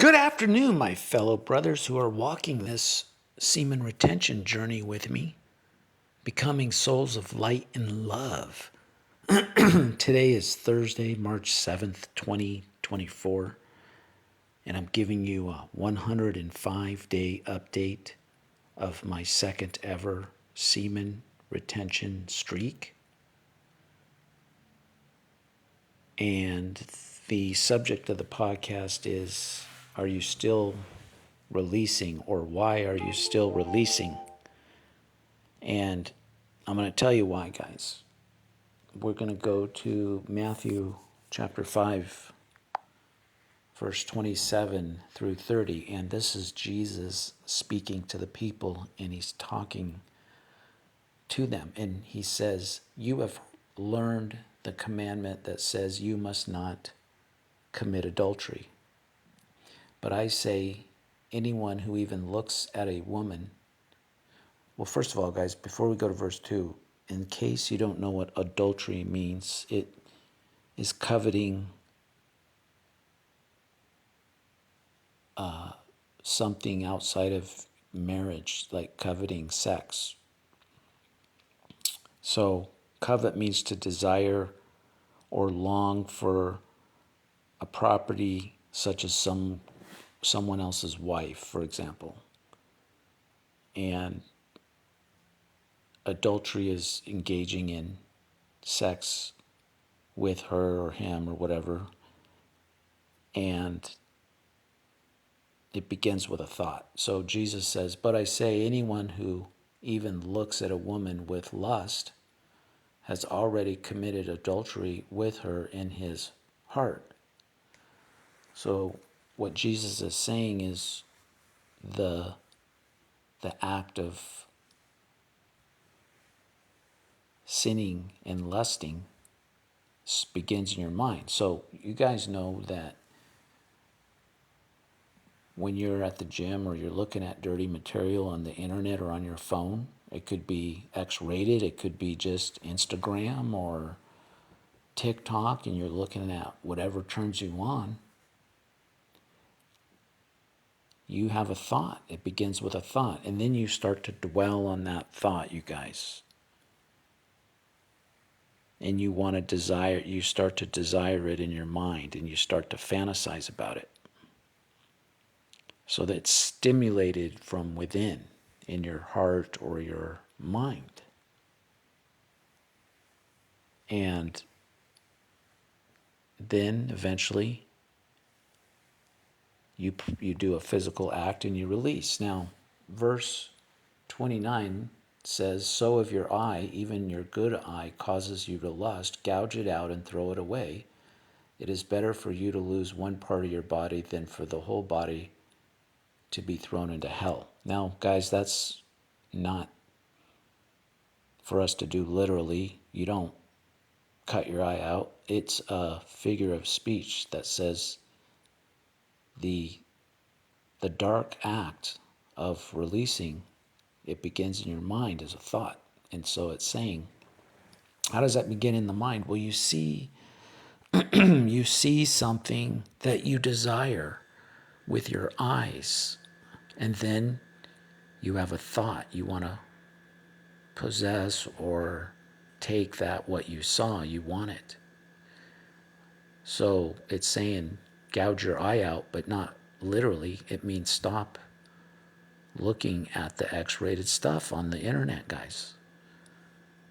Good afternoon, my fellow brothers who are walking this semen retention journey with me, becoming souls of light and love. Today is Thursday, March 7th, 2024, and I'm giving you a 105-day update of my second ever semen retention streak. And the subject of the podcast is, are you still releasing, or why are you still releasing? And I'm going to tell you why, guys. We're going to go to Matthew chapter 5, verse 27 through 30. And this is Jesus speaking to the people, and he's talking to them. And he says, "You have learned the commandment that says you must not commit adultery. But I say, anyone who even looks at a woman..." Well, first of all, guys, before we go to verse 2, in case you don't know what adultery means, it is coveting something outside of marriage, like coveting sex. So, covet means to desire or long for a property such as someone else's wife, for example. And adultery is engaging in sex with her or him or whatever. And it begins with a thought. So Jesus says, "But I say, anyone who even looks at a woman with lust has already committed adultery with her in his heart." So what Jesus is saying is the act of sinning and lusting begins in your mind. So you guys know that when you're at the gym or you're looking at dirty material on the internet or on your phone, it could be X-rated, it could be just Instagram or TikTok, and you're looking at whatever turns you on. You have a thought. It begins with a thought, and then you start to dwell on that thought, you guys. And you start to desire it in your mind, and you start to fantasize about it. So that it's stimulated from within in your heart or your mind. And then eventually you do a physical act and you release. Now, verse 29 says, "So if your eye, even your good eye, causes you to lust, gouge it out and throw it away. It is better for you to lose one part of your body than for the whole body to be thrown into hell." Now, guys, that's not for us to do literally. You don't cut your eye out. It's a figure of speech that says the dark act of releasing, it begins in your mind as a thought. And so it's saying, how does that begin in the mind? Well, you see you see something that you desire with your eyes, and then you have a thought you want to possess or take that what you saw, you want it. So it's saying gouge your eye out, but not literally. It means stop looking at the X-rated stuff on the internet, guys.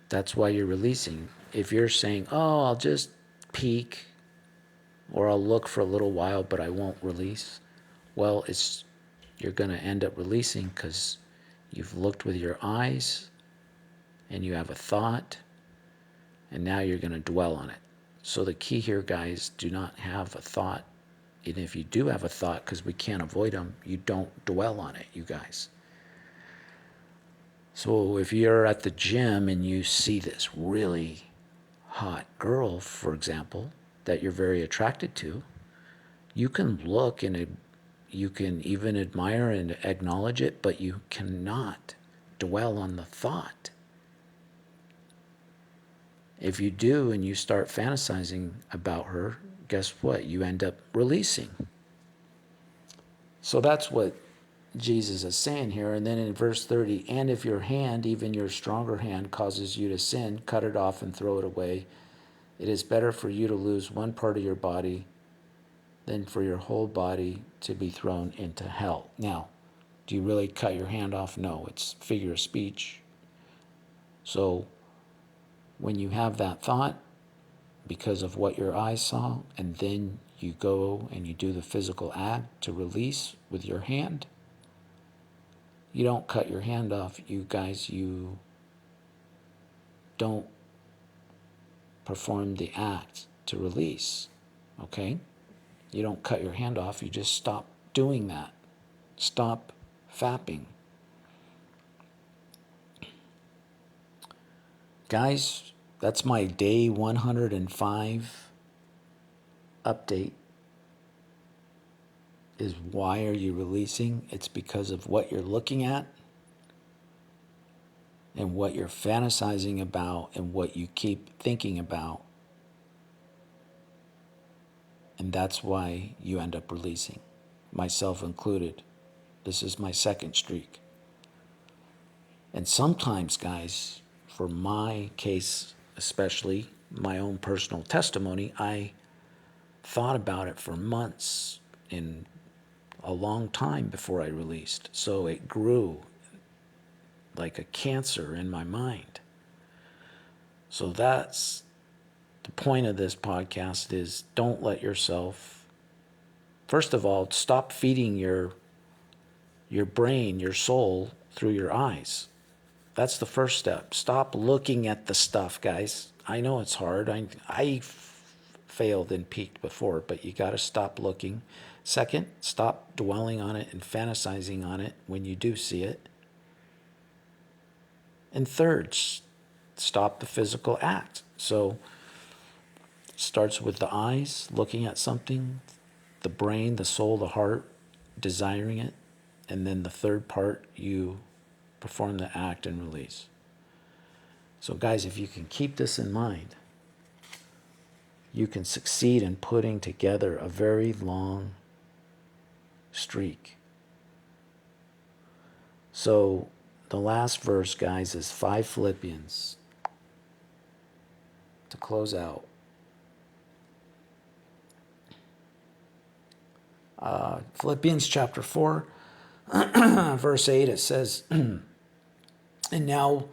That's why you're releasing. If you're saying, "Oh, I'll just peek or I'll look for a little while, but I won't release," well, you're going to end up releasing because you've looked with your eyes and you have a thought, and now you're going to dwell on it. So the key here, guys, do not have a thought. And if you do have a thought, because we can't avoid them, you don't dwell on it, you guys. So if you're at the gym and you see this really hot girl, for example, that you're very attracted to, you can look and you can even admire and acknowledge it, but you cannot dwell on the thought. If you do and you start fantasizing about her, guess what? You end up releasing. So that's what Jesus is saying here. And then in verse 30, and if your hand, even your stronger hand, causes you to sin, cut it off and throw it away. It is better for you to lose one part of your body than for your whole body to be thrown into hell. Now, do you really cut your hand off? No, it's figure of speech. So when you have that thought, because of what your eyes saw, and then you go and you do the physical act to release with your hand, you don't cut your hand off. You guys, you don't perform the act to release, okay? You don't cut your hand off. You just stop doing that. Stop fapping. Guys, that's my day 105 update. Is why are you releasing? It's because of what you're looking at and what you're fantasizing about and what you keep thinking about. And that's why you end up releasing, myself included. This is my second streak. And sometimes, guys, for my case, especially my own personal testimony, I thought about it for months and a long time before I released. So it grew like a cancer in my mind. So that's the point of this podcast, is don't let yourself, first of all, stop feeding your brain, your soul through your eyes. That's the first step. Stop looking at the stuff, guys. I know it's hard. I failed and peaked before, but you got to stop looking. Second, stop dwelling on it and fantasizing on it when you do see it. And third, stop the physical act. So it starts with the eyes, looking at something, the brain, the soul, the heart, desiring it. And then the third part, you perform the act and release. So guys, if you can keep this in mind, you can succeed in putting together a very long streak. So the last verse, guys, is 5 Philippians to close out. Philippians chapter 4, verse 8, it says, and now,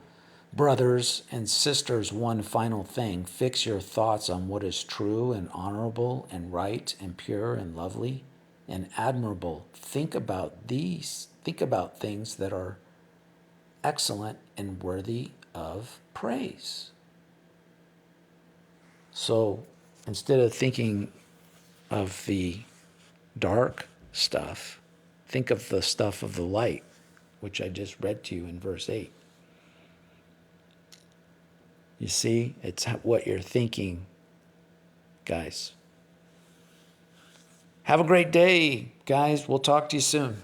brothers and sisters, one final thing. Fix your thoughts on what is true and honorable and right and pure and lovely and admirable. Think about these. Think about things that are excellent and worthy of praise. So instead of thinking of the dark stuff, think of the stuff of the light, which I just read to you in verse 8. You see, it's what you're thinking, guys. Have a great day, guys. We'll talk to you soon.